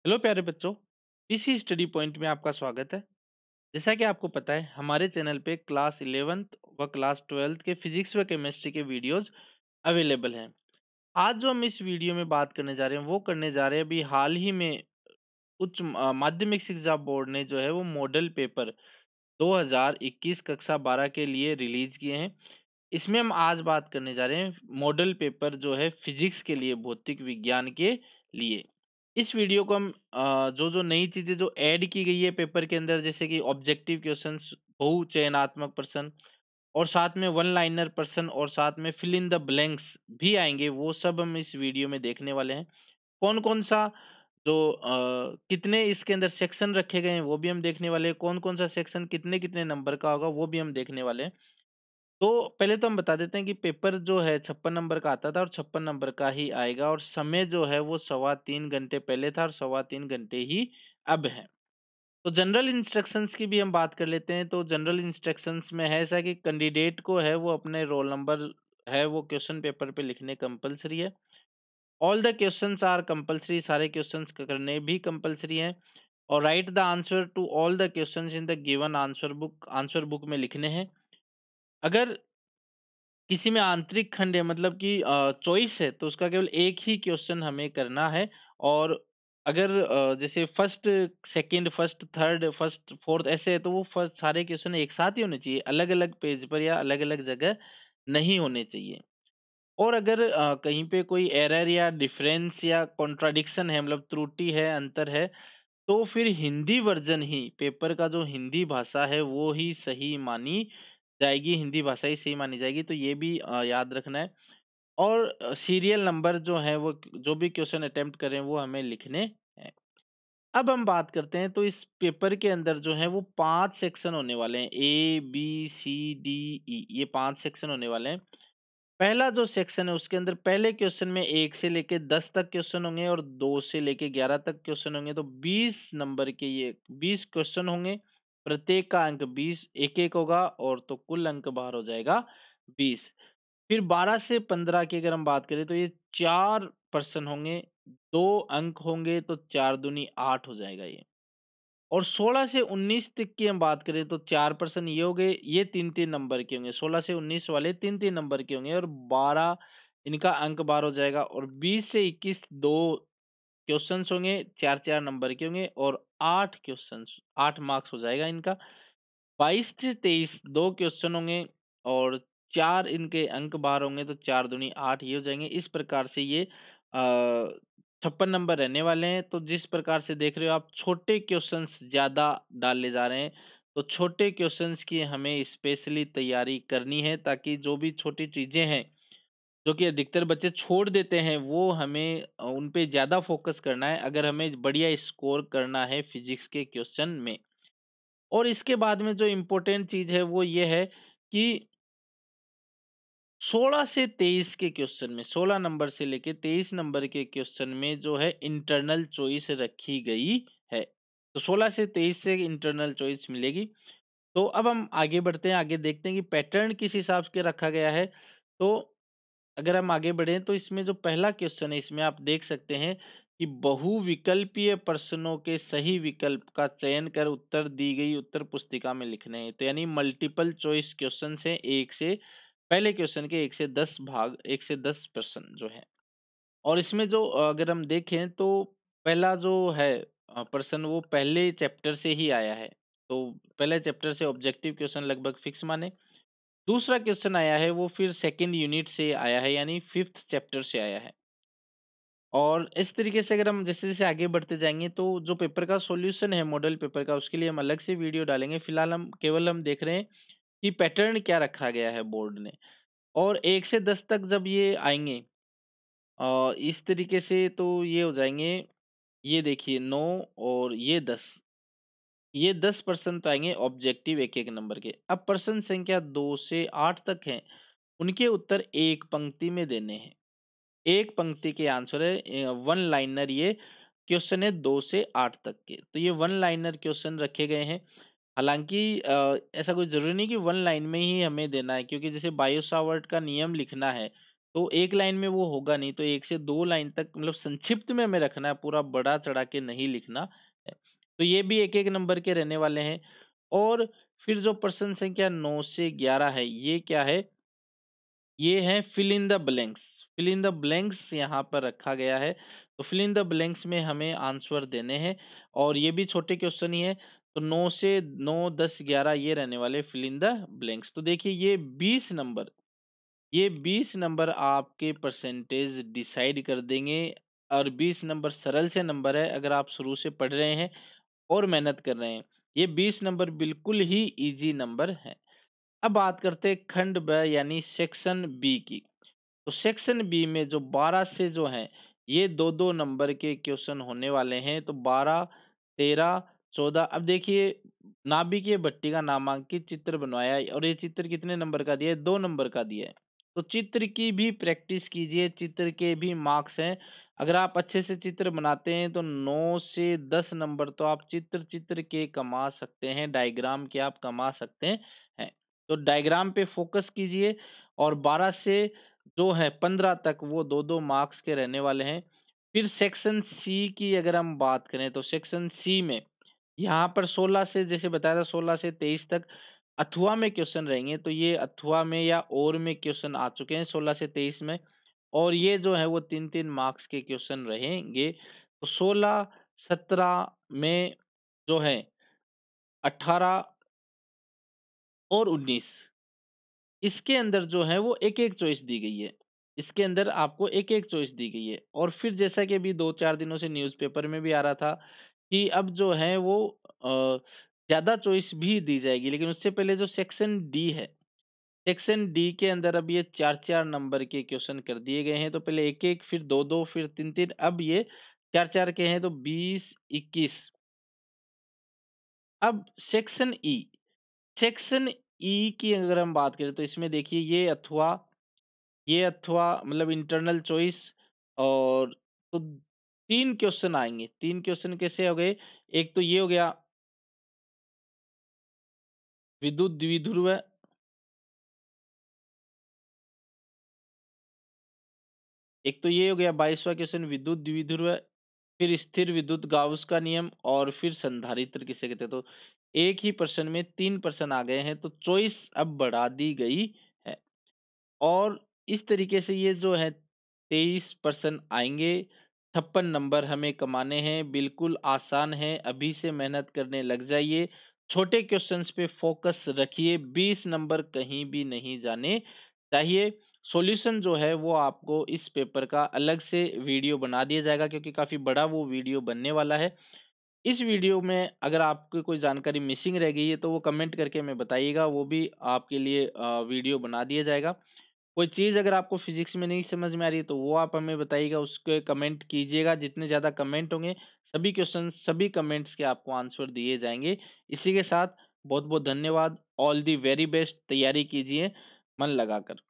Hello प्यारे बच्चों। इसी स्टडी पॉइंट में आपका स्वागत है। जैसा कि आपको पता है हमारे चैनल पे क्लास 11th व क्लास 12th के फिजिक्स व केमिस्ट्री के वीडियोस अवेलेबल हैं। आज जो हम इस वीडियो में बात करने जा रहे हैं वो करने जा रहे हैं अभी हाल ही में माध्यमिक शिक्षा बोर्ड ने जो है वो मॉडल पेपर 2021 कक्षा 12 के लिए रिलीज किए हैं। इसमें हम आज बात करने जा रहे हैं मॉडल पेपर जो है फिजिक्स के लिए, भौतिक विज्ञान के लिए। इस वीडियो को हम जो नई चीजें जो ऐड की गई है पेपर के अंदर, जैसे कि ऑब्जेक्टिव क्वेश्चंस, बहुचयनात्मक प्रश्न और साथ में वन लाइनर प्रश्न और साथ में फिल इन द ब्लैंक्स भी आएंगे, वो सब हम इस वीडियो में देखने वाले हैं। कौन कौन सा जो कितने इसके अंदर सेक्शन रखे गए हैं वो भी हम देखने वाले हैं। कौन कौन सा सेक्शन कितने कितने नंबर का होगा वो भी हम देखने वाले हैं। तो पहले तो हम बता देते हैं कि पेपर जो है 56 नंबर का आता था और 56 नंबर का ही आएगा, और समय जो है वो 3.25 घंटे पहले था और 3.25 घंटे ही अब है। तो जनरल इंस्ट्रक्शंस की भी हम बात कर लेते हैं। तो जनरल इंस्ट्रक्शंस में है ऐसा कि कैंडिडेट को है वो अपने रोल नंबर है वो क्वेश्चन पेपर पे लिखने कंपलसरी है। All the questions are compulsory, सारे क्वेश्चंस करने भी कंपलसरी है। और write the answer to all the questions in the given answer book में लिखने हैं। अगर किसी में आंतरिक खंड है, मतलब कि चॉइस है, तो उसका केवल एक ही क्वेश्चन हमें करना है। और अगर जैसे first second first third first fourth ऐसे है, तो वो फर्स्ट सारे क्वेश्चन एक साथ ही होने चाहिए, अलग अलग पेज पर या अलग अलग जगह नहीं होने चाहिए। और अगर कहीं पे कोई एरर या डिफरेंस या कॉन्ट्राडिक्शन है, मतलब त्रुटि है, अंतर है, तो फिर हिंदी वर्जन ही, पेपर का जो हिंदी भाषा है वो ही सही मानी जाएगी, हिंदी भाषा ही सही मानी जाएगी। तो ये भी याद रखना है। और सीरियल नंबर जो है वो जो भी क्वेश्चन अटेम्प्ट करें वो हमें लिखने हैं। अब हम बात करते हैं, तो इस पेपर के अंदर जो है वो 5 सेक्शन होने वाले हैं, A B C D E, ये 5 सेक्शन होने वाले हैं। पहला जो सेक्शन है उसके अंदर पहले क्वेश्चन में 1 से लेके 10 तक क्वेश्चन होंगे और 2 से लेके 11 तक क्वेश्चन होंगे। तो 20 नंबर के ये 20 क्वेश्चन होंगे, प्रत्येक का अंक 20 एक-एक होगा, और तो कुल अंक बाहर हो जाएगा 20। फिर 12 से 15 की अगर हम बात करें तो ये 4 प्रश्न होंगे, 2 अंक होंगे, तो 4 दूनी 8 हो जाएगा ये। और 16 से 19 तक की हम बात करें तो 4 पर्सन ये हो गए, ये 3-3 नंबर के होंगे। 16 से 19 वाले 3-3 नंबर के होंगे और 12 इनका अंक बार हो जाएगा। और 20 से 21 2 क्वेश्चंस होंगे, 4-4 नंबर के होंगे और 8 क्वेश्चंस 8 मार्क्स हो जाएगा इनका। 22 से 23 2 क्वेश्चन होंगे और 4 इनके अंक बार होंगे, तो 4 दूनी 8 ये हो जाएंगे। इस प्रकार से ये 56 नंबर रहने वाले हैं। तो जिस प्रकार से देख रहे हो आप, छोटे क्वेश्चंस ज़्यादा डाले जा रहे हैं, तो छोटे क्वेश्चंस की हमें स्पेशली तैयारी करनी है, ताकि जो भी छोटी चीज़ें हैं, जो कि अधिकतर बच्चे छोड़ देते हैं, वो हमें उन पे ज़्यादा फोकस करना है, अगर हमें बढ़िया स्कोर करना है फिजिक्स के क्वेश्चन में। और इसके बाद में जो इम्पोर्टेंट चीज़ है वो ये है कि 16 से 23 के क्वेश्चन में, 16 नंबर से लेके 23 नंबर के क्वेश्चन में जो है इंटरनल चॉइस रखी गई है। तो 16 से 23 से इंटरनल चॉइस मिलेगी। तो अब हम आगे बढ़ते हैं, आगे देखते हैं कि पैटर्न किस हिसाब से रखा गया है। तो अगर हम आगे बढ़े तो इसमें जो पहला क्वेश्चन है, इसमें आप देख सकते हैं कि बहुविकल्पीय प्रश्नों के सही विकल्प का चयन कर उत्तर दी गई उत्तर पुस्तिका में लिखने हैं। तो यानी मल्टीपल चॉइस क्वेश्चन है, एक से पहले क्वेश्चन के 1 से 10 भाग, 1 से 10 प्रश्न जो है। और इसमें जो अगर हम देखें तो पहला जो है प्रश्न वो पहले चैप्टर से ही आया है। तो पहले चैप्टर से ऑब्जेक्टिव क्वेश्चन लगभग फिक्स माने। दूसरा क्वेश्चन आया है वो फिर सेकंड यूनिट से आया है, यानी 5th चैप्टर से आया है। और इस तरीके से अगर हम जैसे-जैसे आगे बढ़ते जाएँगे, तो जो पेपर का सॉल्यूशन है मॉडल पेपर का, उसके लिए हम अलग से वीडियो डालेंगे। फिलहाल हम देख रहे हैं कि पैटर्न क्या रखा गया है बोर्ड ने। और 1 से 10 तक जब ये आएँगे इस तरीके से, तो ये हो जाएँगे, ये देखिए 9 और ये 10 प्रश्न तो आएँगे ऑब्जेक्टिव एक-एक नंबर के। अब प्रश्न संख्या 2 से 8 तक हैं, उनके उत्तर एक पंक्ति में देने हैं। एक पंक्ति के आंसर है, वन लाइनर ये क्वेश्चन है 2 से 8 तक के। तो ये वन लाइनर क्वेश्चन रखे गए हैं। हालाँकि ऐसा कोई ज़रूरी नहीं कि वन लाइन में ही हमें देना है, क्योंकि जैसे बायो सावर्ट का नियम लिखना है, तो एक लाइन में वो होगा नहीं, तो 1 से 2 लाइन तक मतलब संक्षिप्त में हमें रखना है, पूरा बढ़ा-चढ़ा के नहीं लिखना है। तो ये भी एक-एक नंबर के रहने वाले हैं। और फिर जो प्रश्न संख्या 9 से 11 है, ये क्या है? ये है fill in the blanks. Fill in the blanks यहाँ पर रखा गया है। तो फिल इन द ब्लैंक्स में हमें आंसर देने हैं और ये भी छोटे क्वेश्चन ही है। तो 9 से 9, 10, 11 ये रहने वाले फिल इन द ब्लैंक्स। तो देखिए ये 20 नंबर आपके परसेंटेज डिसाइड कर देंगे और 20 नंबर सरल से नंबर है अगर आप शुरू से पढ़ रहे हैं और मेहनत कर रहे हैं। ये 20 नंबर बिल्कुल ही ईज़ी नंबर हैं। अब बात करते हैं खंड ब यानी सेक्शन बी की। तो सेक्शन बी में जो 12 से जो हैं, ये 2-2 नंबर के क्वेश्चन होने वाले हैं। तो 12, 13, 14 अब देखिए नाभिकीय भट्टी का नामांकित चित्र बनवाया है और ये चित्र कितने नंबर का दिया है? 2 नंबर का दिया है। तो चित्र की भी प्रैक्टिस कीजिए, चित्र के भी मार्क्स हैं। अगर आप अच्छे से चित्र बनाते हैं तो 9 से 10 नंबर तो आप चित्र के कमा सकते हैं, डायग्राम के आप कमा सकते हैं। तो डायग्राम पे फोकस कीजिए और 12 से जो है 15 तक वो 2-2 मार्क्स के रहने वाले हैं। फिर सेक्शन सी की अगर हम बात करें तो सेक्शन सी में यहाँ पर 16 से जैसे बताया था 16 से 23 तक अथवा में क्वेश्चन रहेंगे। तो ये अथवा में या और में क्वेश्चन आ चुके हैं 16 से 23 में और ये जो है वो 3-3 मार्क्स के क्वेश्चन रहेंगे। तो 16, 17 में जो है 18 और 19 इसके अंदर जो है वो एक-एक चॉइस दी गई है। इसके अंदर आपको एक-एक चॉइस दी गई है और फिर जैसा कि अभी 2-4 दिनों से न्यूज़पेपर में भी आ रहा था कि अब जो है वो अ, ज़्यादा चॉइस भी दी जाएगी। लेकिन उससे पहले जो सेक्शन डी है, सेक्शन डी के अंदर अब ये 4-4 नंबर के क्वेश्चन कर दिए गए हैं। तो पहले 1-1 फिर 2-2 फिर 3-3 अब ये 4-4 के हैं तो 20, 21 अब सेक्शन ई। सेक्शन ई की अगर हम बात करें तो इसमें देखिए ये अथवा मतलब इंटरनल चॉइस और तो 3 क्वेश्चन आएँगे। 3 क्वेश्चन कैसे हो गए? एक तो ये हो गया विद्युत द्विध्रुव, एक तो ये हो गया 22वां क्वेश्चन विद्युत द्विध्रुव, फिर स्थिर विद्युत गाउस का नियम और फिर संधारित्र किसे कहते हैं। तो एक ही प्रश्न में 3 प्रश्न आ गए हैं तो चॉइस अब बढ़ा दी गई है। और इस तरीके से ये जो है 23% आएँगे, 56 नंबर हमें कमाने हैं, बिल्कुल आसान है, अभी से मेहनत करने लग जाइए। छोटे क्वेश्चंस पे फ़ोकस रखिए, 20 नंबर कहीं भी नहीं जाने चाहिए। सॉल्यूशन जो है वो आपको इस पेपर का अलग से वीडियो बना दिया जाएगा क्योंकि काफ़ी बड़ा वो वीडियो बनने वाला है। इस वीडियो में अगर आपको कोई जानकारी मिसिंग रह गई है तो वो कमेंट करके हमें बताइएगा, वो भी आपके लिए वीडियो बना दिया जाएगा। कोई चीज़ अगर आपको फिज़िक्स में नहीं समझ में आ रही है, तो वो आप हमें बताइएगा, उसके कमेंट कीजिएगा। जितने ज़्यादा कमेंट होंगे, सभी क्वेश्चन, सभी कमेंट्स के आपको आंसर दिए जाएँगे। इसी के साथ बहुत-बहुत धन्यवाद। All the very best. तैयारी कीजिए मन लगाकर।